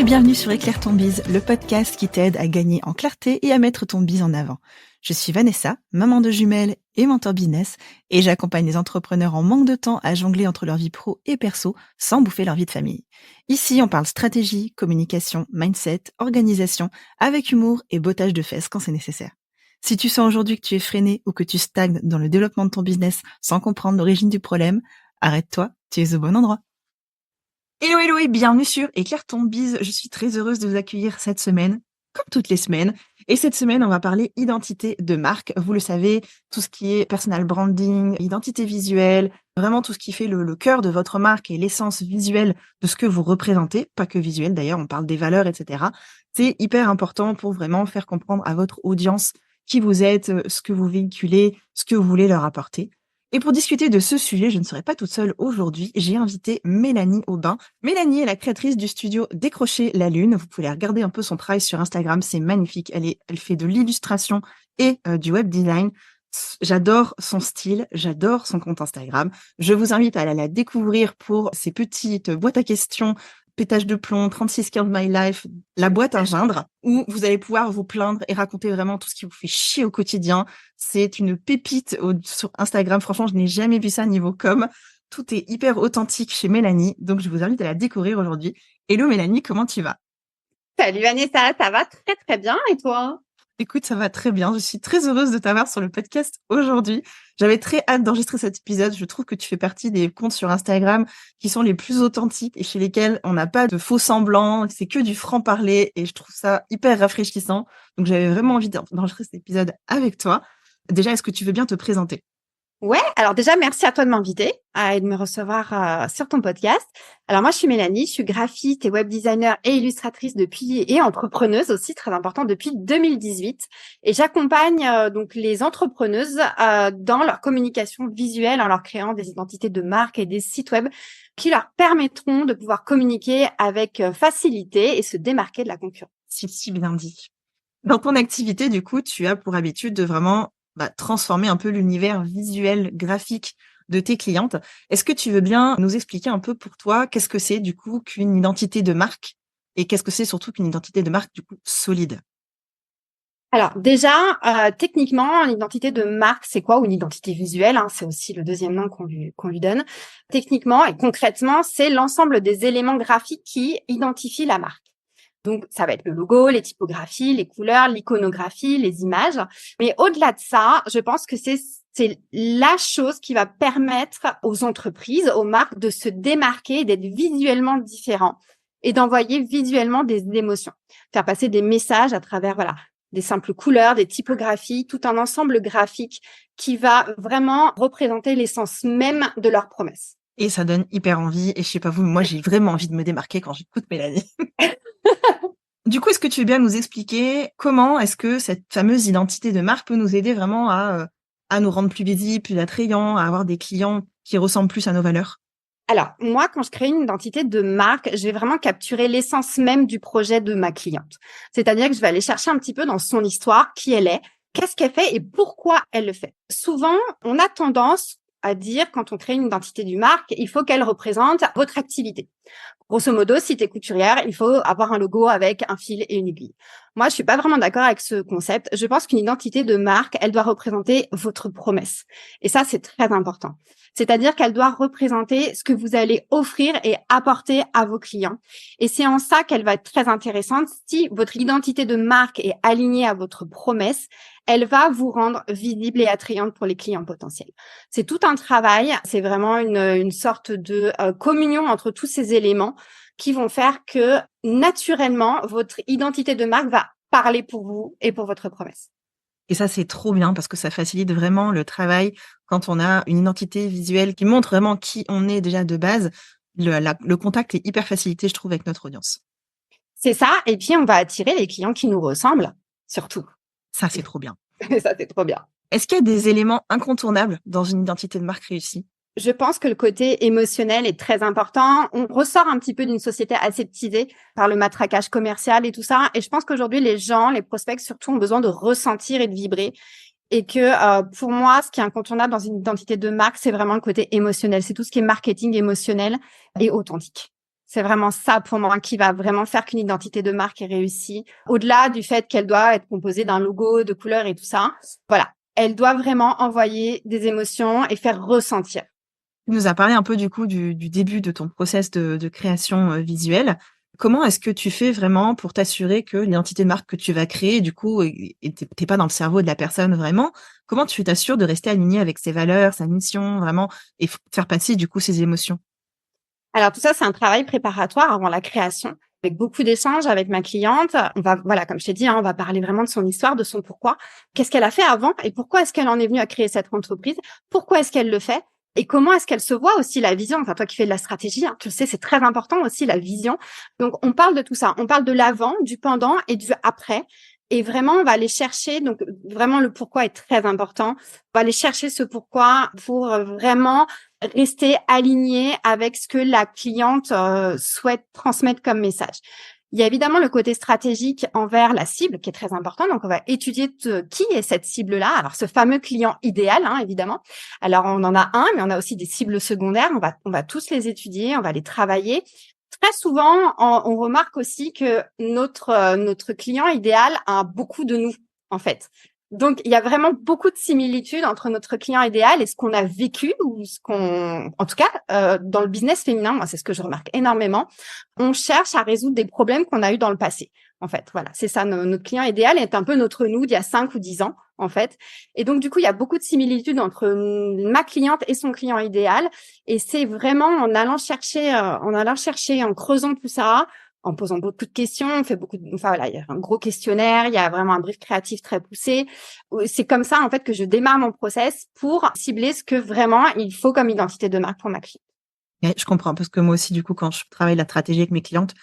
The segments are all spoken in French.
et bienvenue sur Éclaire ton bise, le podcast qui t'aide à gagner en clarté et à mettre ton bise en avant. Je suis Vanessa, maman de jumelles et mentor business, et j'accompagne les entrepreneurs en manque de temps à jongler entre leur vie pro et perso sans bouffer leur vie de famille. Ici, on parle stratégie, communication, mindset, organisation, avec humour et bottage de fesses quand c'est nécessaire. Si tu sens aujourd'hui que tu es freiné ou que tu stagnes dans le développement de ton business sans comprendre l'origine du problème, arrête-toi, tu es au bon endroit. Hello et bienvenue sur Éclaire ton bise. Je suis très heureuse de vous accueillir cette semaine, comme toutes les semaines. Et cette semaine, on va parler identité de marque. Vous le savez, tout ce qui est personal branding, identité visuelle, vraiment tout ce qui fait le cœur de votre marque et l'essence visuelle de ce que vous représentez, pas que visuel d'ailleurs, on parle des valeurs, etc. C'est hyper important pour vraiment faire comprendre à votre audience qui vous êtes, ce que vous véhiculez, ce que vous voulez leur apporter. Et pour discuter de ce sujet, je ne serai pas toute seule aujourd'hui. J'ai invité Mélanie Aubin. Mélanie est la créatrice du studio Décrocher la Lune. Vous pouvez regarder un peu son travail sur Instagram. C'est magnifique. Elle fait de l'illustration et du web design. J'adore son style. J'adore son compte Instagram. Je vous invite à aller la découvrir pour ses petites boîtes à questions, pétage de plomb, 3615 My Life, la boîte à gindre, où vous allez pouvoir vous plaindre et raconter vraiment tout ce qui vous fait chier au quotidien. C'est une pépite sur Instagram. Franchement, je n'ai jamais vu ça niveau com. Tout est hyper authentique chez Mélanie. Donc, je vous invite à la découvrir aujourd'hui. Hello Mélanie, comment tu vas? Salut Vanessa, ça va très très bien et toi? Écoute, ça va très bien. Je suis très heureuse de t'avoir sur le podcast aujourd'hui. J'avais très hâte d'enregistrer cet épisode. Je trouve que tu fais partie des comptes sur Instagram qui sont les plus authentiques et chez lesquels on n'a pas de faux semblants. C'est que du franc-parler et je trouve ça hyper rafraîchissant. Donc, j'avais vraiment envie d'enregistrer cet épisode avec toi. Déjà, est-ce que tu veux bien te présenter? Ouais, alors déjà merci à toi de m'inviter et de me recevoir sur ton podcast. Alors moi je suis Mélanie, je suis graphiste et web designer et illustratrice et entrepreneuse aussi, très important, depuis 2018 et j'accompagne donc les entrepreneuses dans leur communication visuelle en leur créant des identités de marque et des sites web qui leur permettront de pouvoir communiquer avec facilité et se démarquer de la concurrence. Si bien dit. Dans ton activité, du coup, tu as pour habitude de vraiment transformer un peu l'univers visuel, graphique de tes clientes. Est-ce que tu veux bien nous expliquer un peu pour toi, qu'est-ce que c'est du coup qu'une identité de marque et qu'est-ce que c'est surtout qu'une identité de marque du coup solide? Alors déjà, techniquement, l'identité de marque, c'est quoi? Ou une identité visuelle, hein, c'est aussi le deuxième nom qu'on lui donne. Techniquement et concrètement, c'est l'ensemble des éléments graphiques qui identifient la marque. Donc, ça va être le logo, les typographies, les couleurs, l'iconographie, les images. Mais au-delà de ça, je pense que c'est la chose qui va permettre aux entreprises, aux marques de se démarquer, d'être visuellement différents et d'envoyer visuellement des émotions, faire passer des messages à travers, voilà, des simples couleurs, des typographies, tout un ensemble graphique qui va vraiment représenter l'essence même de leur promesse. Et ça donne hyper envie et je sais pas vous, mais moi j'ai vraiment envie de me démarquer quand j'écoute Mélanie. Du coup, est-ce que tu veux bien nous expliquer comment est-ce que cette fameuse identité de marque peut nous aider vraiment à nous rendre plus visibles, plus attrayants, à avoir des clients qui ressemblent plus à nos valeurs? Alors, moi, quand je crée une identité de marque, je vais vraiment capturer l'essence même du projet de ma cliente. C'est-à-dire que je vais aller chercher un petit peu dans son histoire, qui elle est, qu'est-ce qu'elle fait et pourquoi elle le fait. Souvent, on a tendance à dire, quand on crée une identité de marque, il faut qu'elle représente votre activité. Grosso modo, si tu es couturière, il faut avoir un logo avec un fil et une aiguille. Moi, je suis pas vraiment d'accord avec ce concept. Je pense qu'une identité de marque, elle doit représenter votre promesse. Et ça, c'est très important. C'est-à-dire qu'elle doit représenter ce que vous allez offrir et apporter à vos clients. Et c'est en ça qu'elle va être très intéressante. Si votre identité de marque est alignée à votre promesse, elle va vous rendre visible et attrayante pour les clients potentiels. C'est tout un travail. C'est vraiment une sorte de communion entre tous ces éléments qui vont faire que naturellement, votre identité de marque va parler pour vous et pour votre promesse. Et ça, c'est trop bien parce que ça facilite vraiment le travail quand on a une identité visuelle qui montre vraiment qui on est déjà de base. Le contact est hyper facilité, je trouve, avec notre audience. C'est ça. Et puis, on va attirer les clients qui nous ressemblent, surtout. Ça, c'est trop bien. Ça, c'est trop bien. Est-ce qu'il y a des éléments incontournables dans une identité de marque réussie? Je pense que le côté émotionnel est très important. On ressort un petit peu d'une société aseptisée par le matraquage commercial et tout ça. Et je pense qu'aujourd'hui, les gens, les prospects surtout, ont besoin de ressentir et de vibrer. Et que pour moi, ce qui est incontournable dans une identité de marque, c'est vraiment le côté émotionnel. C'est tout ce qui est marketing émotionnel et authentique. C'est vraiment ça pour moi qui va vraiment faire qu'une identité de marque est réussie. Au-delà du fait qu'elle doit être composée d'un logo, de couleurs et tout ça. Voilà. Elle doit vraiment envoyer des émotions et faire ressentir. Tu nous as parlé un peu du coup du début de ton process de création visuelle. Comment est-ce que tu fais vraiment pour t'assurer que l'identité de marque que tu vas créer, du coup, t'es pas dans le cerveau de la personne vraiment? Comment tu t'assures de rester aligné avec ses valeurs, sa mission, vraiment, et faire passer du coup ses émotions? Alors tout ça, c'est un travail préparatoire avant la création, avec beaucoup d'échanges avec ma cliente. On va, voilà, comme je t'ai dit, hein, on va parler vraiment de son histoire, de son pourquoi. Qu'est-ce qu'elle a fait avant et pourquoi est-ce qu'elle en est venue à créer cette entreprise? Pourquoi est-ce qu'elle le fait? Et comment est-ce qu'elle se voit aussi la vision? Enfin, toi qui fais de la stratégie, hein, tu le sais, c'est très important aussi la vision. Donc, on parle de tout ça. On parle de l'avant, du pendant et du après. Et vraiment, on va aller chercher, donc vraiment le pourquoi est très important. On va aller chercher ce pourquoi pour vraiment rester aligné avec ce que la cliente souhaite transmettre comme message. Il y a évidemment le côté stratégique envers la cible qui est très important. Donc, on va étudier qui est cette cible-là. Alors, ce fameux client idéal, hein, évidemment. Alors, on en a un, mais on a aussi des cibles secondaires. On va tous les étudier, on va les travailler. Très souvent, on remarque aussi que notre client idéal a beaucoup de nous, en fait. Donc, il y a vraiment beaucoup de similitudes entre notre client idéal et ce qu'on a vécu ou en tout cas, dans le business féminin, moi, c'est ce que je remarque énormément. On cherche à résoudre des problèmes qu'on a eu dans le passé. En fait, voilà, c'est ça. Notre client idéal est un peu notre nous d'il y a 5 ou 10 ans, en fait. Et donc, du coup, il y a beaucoup de similitudes entre ma cliente et son client idéal. Et c'est vraiment en creusant tout ça, en posant beaucoup de questions, on fait enfin voilà, il y a un gros questionnaire, il y a vraiment un brief créatif très poussé. C'est comme ça, en fait, que je démarre mon process pour cibler ce que vraiment il faut comme identité de marque pour ma cliente. Ouais, je comprends parce que moi aussi, du coup, quand je travaille la stratégie avec mes clientes,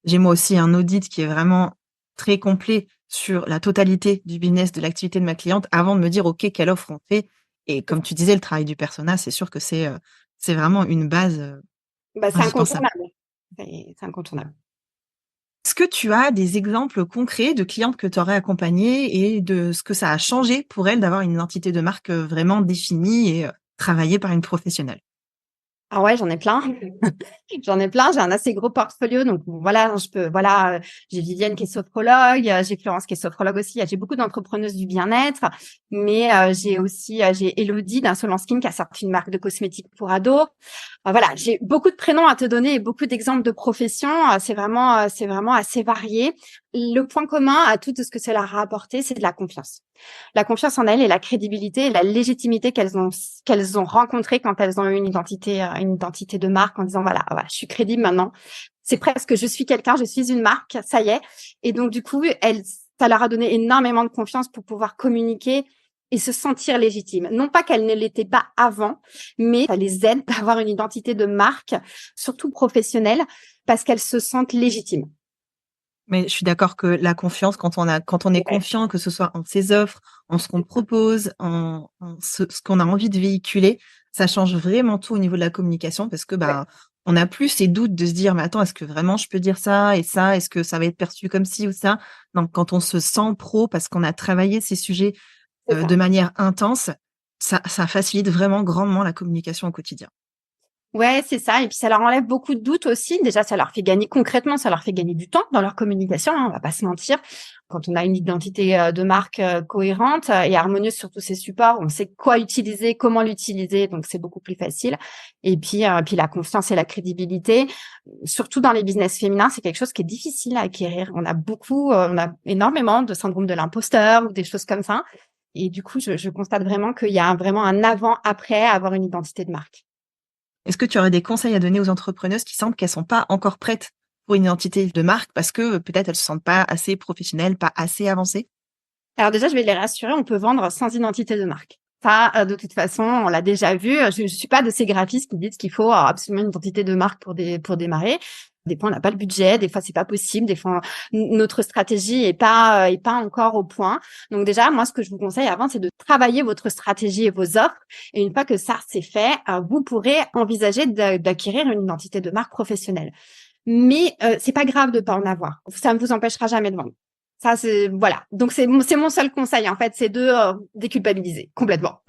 j'ai moi aussi un audit qui est vraiment très complet sur la totalité du business, de l'activité de ma cliente avant de me dire: «OK, quelle offre on fait?» Et C'est comme ça. tu disais, le travail du persona, c'est sûr que c'est vraiment une base, Bah, c'est indispensable. incontournable. C'est incontournable. Est-ce que tu as des exemples concrets de clientes que tu aurais accompagnées et de ce que ça a changé pour elles d'avoir une identité de marque, vraiment définie et travaillée par une professionnelle? Ah ouais, j'en ai plein. J'en ai plein, j'ai un assez gros portfolio, donc voilà, j'ai Vivienne qui est sophrologue, j'ai Florence qui est sophrologue aussi, j'ai beaucoup d'entrepreneuses du bien-être, mais j'ai aussi j'ai Elodie d'Insolence Skin qui a sorti une marque de cosmétiques pour ados. Voilà, j'ai beaucoup de prénoms à te donner et beaucoup d'exemples de professions, c'est vraiment assez varié. Le point commun à tout ce que cela a apporté, c'est de la confiance. La confiance en elles et la crédibilité et la légitimité qu'elles ont rencontrée quand elles ont eu une identité de marque en disant voilà, je suis crédible maintenant. C'est presque je suis quelqu'un, je suis une marque, ça y est. Et donc du coup, ça leur a donné énormément de confiance pour pouvoir communiquer et se sentir légitime. Non pas qu'elles ne l'étaient pas avant, mais ça les aide d'avoir une identité de marque, surtout professionnelle, parce qu'elles se sentent légitimes. Mais je suis d'accord que la confiance, quand on est Ouais, confiant, que ce soit en ses offres, en ce qu'on propose, en ce qu'on a envie de véhiculer, ça change vraiment tout au niveau de la communication parce que, ouais. bah, on n'a plus ces doutes de se dire: «Mais attends, est-ce que vraiment je peux dire ça et ça? Est-ce que ça va être perçu comme ci ou ça?» Donc quand on se sent pro parce qu'on a travaillé ces sujets, C'est de ça. manière intense, ça facilite vraiment grandement la communication au quotidien. Ouais, c'est ça. Et puis, ça leur enlève beaucoup de doutes aussi. Déjà, ça leur fait gagner concrètement, ça leur fait gagner du temps dans leur communication, hein, on va pas se mentir. Quand on a une identité de marque cohérente et harmonieuse sur tous ces supports, on sait quoi utiliser, comment l'utiliser, donc c'est beaucoup plus facile. Et puis la confiance et la crédibilité, surtout dans les business féminins, c'est quelque chose qui est difficile à acquérir. On a énormément de syndrome de l'imposteur ou des choses comme ça. Et du coup, je constate vraiment qu'il y a vraiment un avant-après à avoir une identité de marque. Est-ce que tu aurais des conseils à donner aux entrepreneuses qui sentent qu'elles sont pas encore prêtes pour une identité de marque parce que, peut-être elles se sentent pas assez professionnelles, pas assez avancées? Alors déjà, je vais les rassurer, on peut vendre sans identité de marque. Ça, de toute façon, on l'a déjà vu. Je suis pas de ces graphistes qui disent qu'il faut absolument une identité de marque pour démarrer. Des fois, on n'a pas le budget, des fois, c'est pas possible, des fois, notre stratégie est pas encore au point. Donc déjà, moi, ce que je vous conseille avant, c'est de travailler votre stratégie et vos offres. Et une fois que ça, c'est fait, vous pourrez envisager d'acquérir une identité de marque professionnelle. Mais c'est pas grave de pas en avoir. Ça ne vous empêchera jamais de vendre. Ça, c'est voilà. Donc c'est mon seul conseil en fait, c'est de déculpabiliser complètement.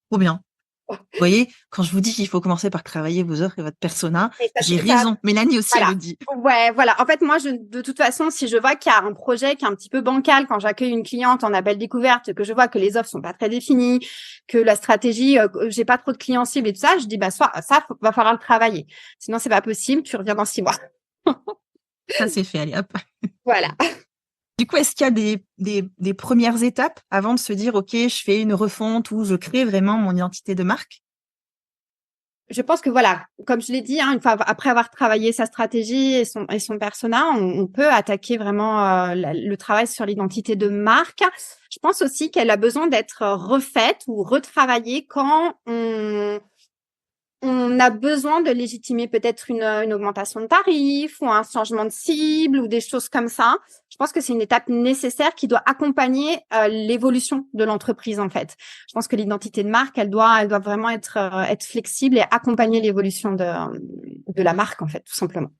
Trop bien. Vous voyez, quand je vous dis qu'il faut commencer par travailler vos offres et votre persona, Et j'ai raison. Mélanie aussi, elle voilà. le dit. Ouais, voilà. En fait, moi, de toute façon, si je vois qu'il y a un projet qui est un petit peu bancal, quand j'accueille une cliente en appel découverte, que je vois que les offres sont pas très définies, que la stratégie, j'ai pas trop de clients cibles et tout ça, je dis, bah, soit ça, va falloir le travailler. Sinon, c'est pas possible. Tu reviens dans 6 mois. Ça, c'est fait. Allez, hop. Voilà. Du coup, est-ce qu'il y a des premières étapes avant de se dire, OK, je fais une refonte ou je crée vraiment mon identité de marque? Je pense que voilà, comme je l'ai dit, une fois après avoir travaillé sa stratégie et son persona, on peut attaquer vraiment le travail sur l'identité de marque. Je pense aussi qu'elle a besoin d'être refaite ou retravaillée quand on a besoin de légitimer peut-être une augmentation de tarif ou un changement de cible ou des choses comme ça. Je pense que c'est une étape nécessaire qui doit accompagner l'évolution de l'entreprise en fait. Je pense que l'identité de marque, elle doit vraiment être flexible et accompagner l'évolution de la marque en fait, tout simplement.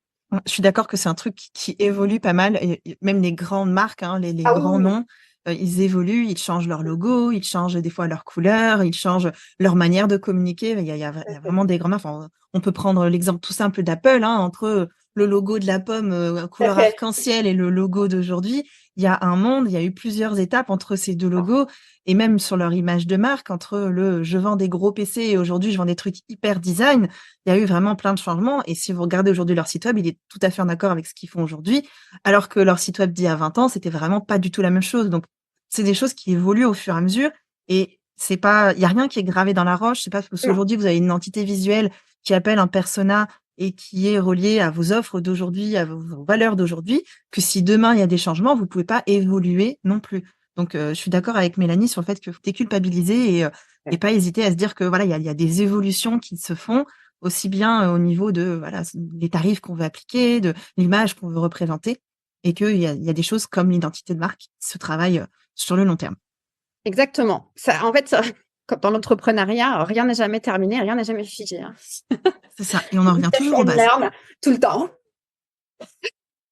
Je suis d'accord que c'est un truc qui évolue pas mal et même les grandes marques, hein, les Ah oui, grands oui, noms, ils évoluent, ils changent leur logo, ils changent des fois leur couleur, ils changent leur manière de communiquer. Il y a vraiment des grandes marques. Enfin, on peut prendre l'exemple tout simple d'Apple, hein, entre le logo de la pomme tout à couleur fait. arc-en-ciel et le logo d'aujourd'hui. Il y a un monde, il y a eu plusieurs étapes entre ces deux logos et même sur leur image de marque, entre le je vends des gros PC et aujourd'hui je vends des trucs hyper design. Il y a eu vraiment plein de changements. Et si vous regardez aujourd'hui leur site web, il est tout à fait en accord avec ce qu'ils font aujourd'hui, alors que leur site web d'il y a 20 ans, c'était vraiment pas du tout la même chose. Donc, c'est des choses qui évoluent au fur et à mesure. Et c'est pas, il y a rien qui est gravé dans la roche. C'est pas parce Non, qu'aujourd'hui vous avez une identité visuelle qui appelle un persona et qui est relié à vos offres d'aujourd'hui, à vos valeurs d'aujourd'hui, que si demain il y a des changements, vous pouvez pas évoluer non plus. Donc, je suis d'accord avec Mélanie sur le fait que faut déculpabiliser et pas hésiter à se dire que voilà, il y a des évolutions qui se font aussi bien au niveau de voilà, les tarifs qu'on veut appliquer, de l'image qu'on veut représenter et qu'il y a des choses comme l'identité de marque qui se travaillent, sur le long terme. exactement. Ça, en fait, ça, comme dans l'entrepreneuriat, rien n'est jamais terminé, rien n'est jamais figé. Hein. C'est ça et on en revient Test toujours aux and bases. learn tout le temps.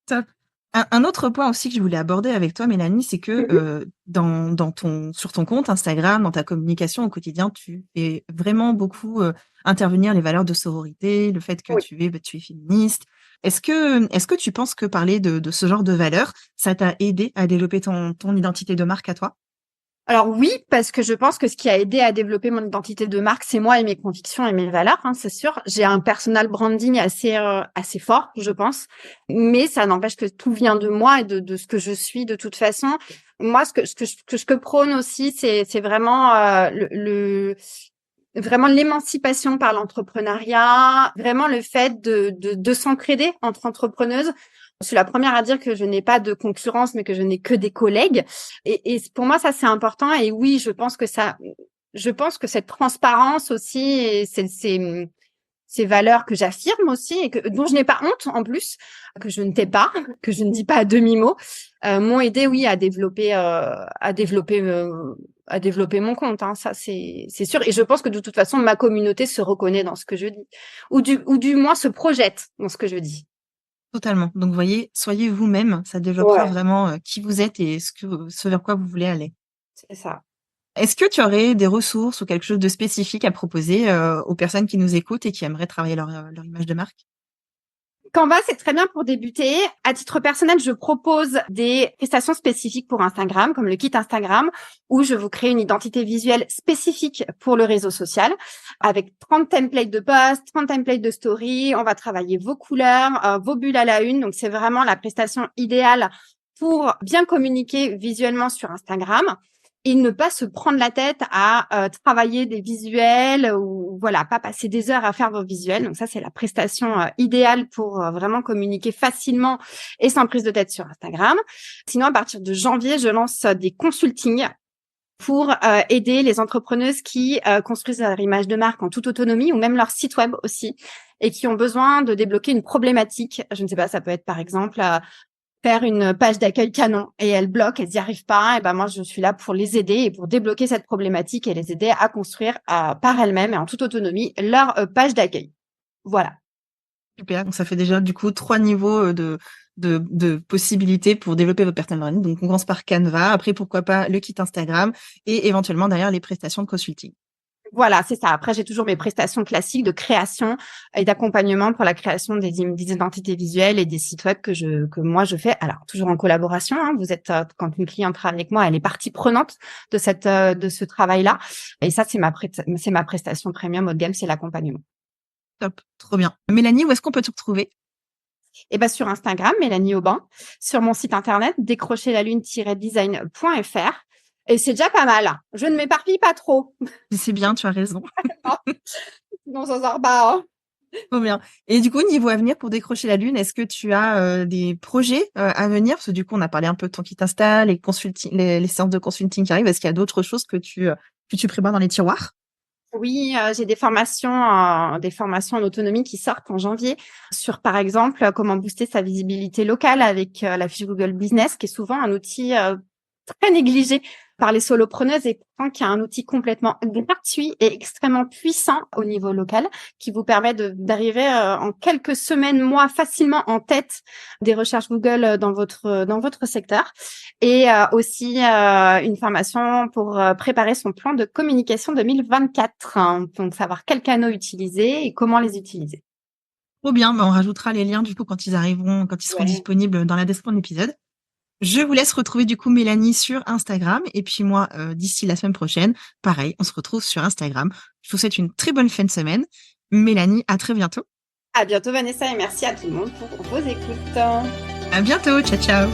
Top. Un autre point aussi que je voulais aborder avec toi, Mélanie, c'est que, Mhm. sur ton compte Instagram, dans ta communication au quotidien, tu fais vraiment beaucoup, intervenir les valeurs de sororité, le fait que Oui. tu es féministe. Est-ce que tu penses que parler de ce genre de valeurs, ça t'a aidé à développer ton identité de marque à toi? Alors oui, parce que je pense que ce qui a aidé à développer mon identité de marque, c'est moi et mes convictions et mes valeurs, c'est sûr. J'ai un personal branding assez fort, je pense, mais ça n'empêche que tout vient de moi et de ce que je suis de toute façon. Moi, ce que prône aussi, c'est vraiment vraiment l'émancipation par l'entrepreneuriat, vraiment le fait de s'entraider entre entrepreneuses. Je suis la première à dire que je n'ai pas de concurrence, mais que je n'ai que des collègues. Et pour moi, ça, c'est important. Et oui, je pense que cette transparence aussi et ces valeurs que j'affirme aussi et dont je n'ai pas honte en plus, que je ne tais pas, que je ne dis pas à demi-mot, m'ont aidé, oui, à développer mon compte. Ça, c'est sûr. Et je pense que de toute façon, ma communauté se reconnaît dans ce que je dis, ou du moins se projette dans ce que je dis. Totalement. Donc, vous voyez, soyez vous-même, ça développera Ouais, vraiment, qui vous êtes et ce vers quoi vous voulez aller. c'est ça. Est-ce que tu aurais des ressources ou quelque chose de spécifique à proposer, aux personnes qui nous écoutent et qui aimeraient travailler leur image de marque? Canva, c'est très bien pour débuter. À titre personnel, je propose des prestations spécifiques pour Instagram, comme le kit Instagram, où je vous crée une identité visuelle spécifique pour le réseau social, avec 30 templates de posts, 30 templates de story. On va travailler vos couleurs, vos bulles à la une. Donc, c'est vraiment la prestation idéale pour bien communiquer visuellement sur Instagram et ne pas se prendre la tête à travailler des visuels ou voilà, pas passer des heures à faire vos visuels. Donc ça, c'est la prestation idéale pour vraiment communiquer facilement et sans prise de tête sur Instagram. Sinon, à partir de janvier, je lance des consultings pour aider les entrepreneuses qui construisent leur image de marque en toute autonomie ou même leur site web aussi et qui ont besoin de débloquer une problématique. Je ne sais pas, ça peut être par exemple faire une page d'accueil canon et elles bloquent, elles n'y arrivent pas, et ben moi je suis là pour les aider et pour débloquer cette problématique et les aider à construire par elles-mêmes et en toute autonomie leur page d'accueil. Voilà. Super, donc ça fait déjà du coup 3 niveaux, de possibilités pour développer votre personal branding. Donc on commence par Canva, après pourquoi pas le kit Instagram et éventuellement derrière les prestations de consulting. Voilà, c'est ça. Après, j'ai toujours mes prestations classiques de création et d'accompagnement pour la création des identités visuelles et des sites web que moi je fais. Alors, toujours en collaboration, hein. Vous êtes, quand une cliente travaille avec moi, elle est partie prenante de de ce travail-là. Et ça, c'est ma prestation premium haut de gamme, c'est l'accompagnement. Top, trop bien. Mélanie, où est-ce qu'on peut te retrouver? Et ben sur Instagram, Mélanie Aubin, sur mon site internet décrocherlalune-design.fr. Et c'est déjà pas mal. Je ne m'éparpille pas trop. C'est bien, tu as raison. Sinon, ça sort pas, hein. Trop bien. Et du coup, niveau avenir pour décrocher la lune, est-ce que tu as des projets à venir? Parce que du coup, on a parlé un peu de ton qui t'installe, les séances de consulting qui arrivent. Est-ce qu'il y a d'autres choses que tu prépares dans les tiroirs? Oui, j'ai des formations en autonomie qui sortent en janvier sur, par exemple, comment booster sa visibilité locale avec la fiche Google Business, qui est souvent un outil très négligé par les solopreneuses et pourtant qui est un outil complètement gratuit et extrêmement puissant au niveau local, qui vous permet d'arriver en quelques semaines, mois, facilement en tête des recherches Google dans votre secteur. Et aussi une formation pour préparer son plan de communication 2024. Hein. Donc, savoir quels canaux utiliser et comment les utiliser. Trop bien, on rajoutera les liens du coup quand ils seront Ouais. disponibles dans la description de l'épisode. Je vous laisse retrouver du coup Mélanie sur Instagram et puis moi d'ici la semaine prochaine, pareil, on se retrouve sur Instagram. Je vous souhaite une très bonne fin de semaine. Mélanie, à très bientôt. À bientôt, Vanessa, et merci à tout le monde pour vos écoutes. À bientôt, ciao ciao.